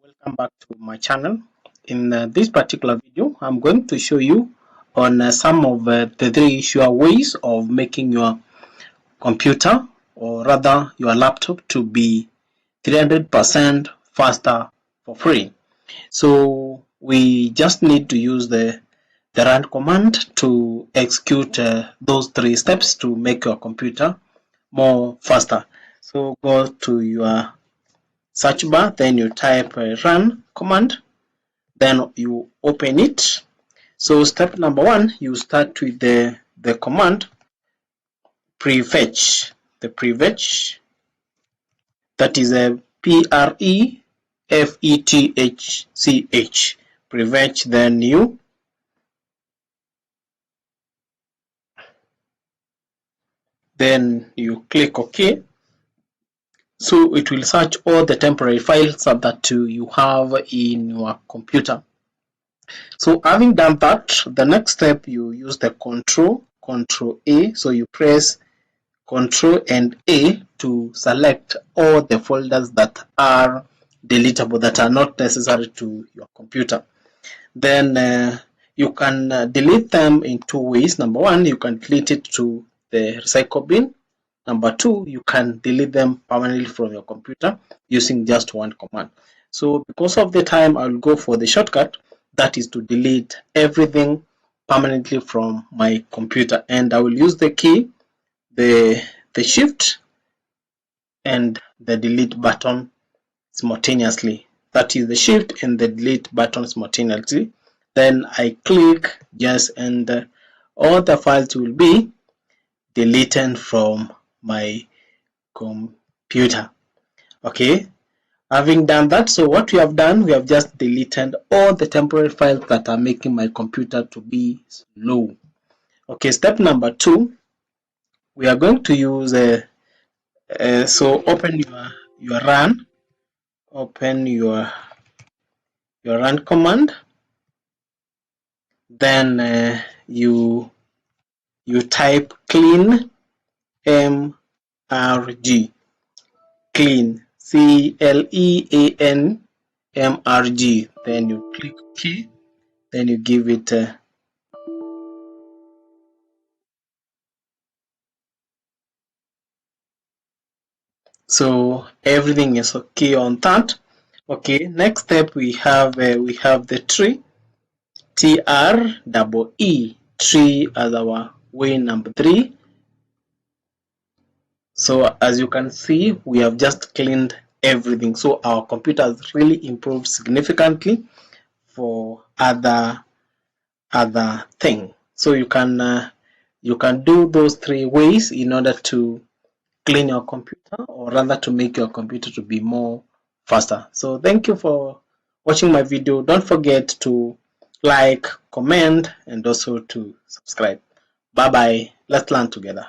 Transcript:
Welcome back to my channel. In this particular video, I'm going to show you on some of the three sure ways of making your computer, or rather your laptop, to be 300% faster for free. So we just need to use the run command to execute those three steps to make your computer more faster. So go to your search bar, then you type run command, then you open it. So step number one, you start with the command prefetch. The prefetch, that is a prefetch, prefetch. Then you click OK. So it will search all the temporary files that you have in your computer. So having done that, the next step, you use the control A. So you press Control and A to select all the folders that are deletable, that are not necessary to your computer. Then you can delete them in two ways. Number one, you can delete it to the recycle bin. Number two, you can delete them permanently from your computer using just one command. So because of the time, I'll go for the shortcut, that is to delete everything permanently from my computer, and I will use the key, the shift and the delete button simultaneously. That is the shift and the delete button simultaneously. Then I click yes, and all the files will be deleted from my computer. Okay, having done that, so what we have done, we have just deleted all the temporary files that are making my computer to be slow. Okay, step number two, we are going to use so open your run, open your run command, then you type clean mrg, clean, CLEAN mrg, then you click OK, then you give it so everything is okay on that. Okay, next step, we have the tree, TREE, tree, as our way number 3. So as you can see, we have just cleaned everything. So our computer has really improved significantly for other thing. So you can do those 3 ways in order to clean your computer, or rather to make your computer to be more faster. So thank you for watching my video. Don't forget to like, comment, and also to subscribe. Bye bye. Let's learn together.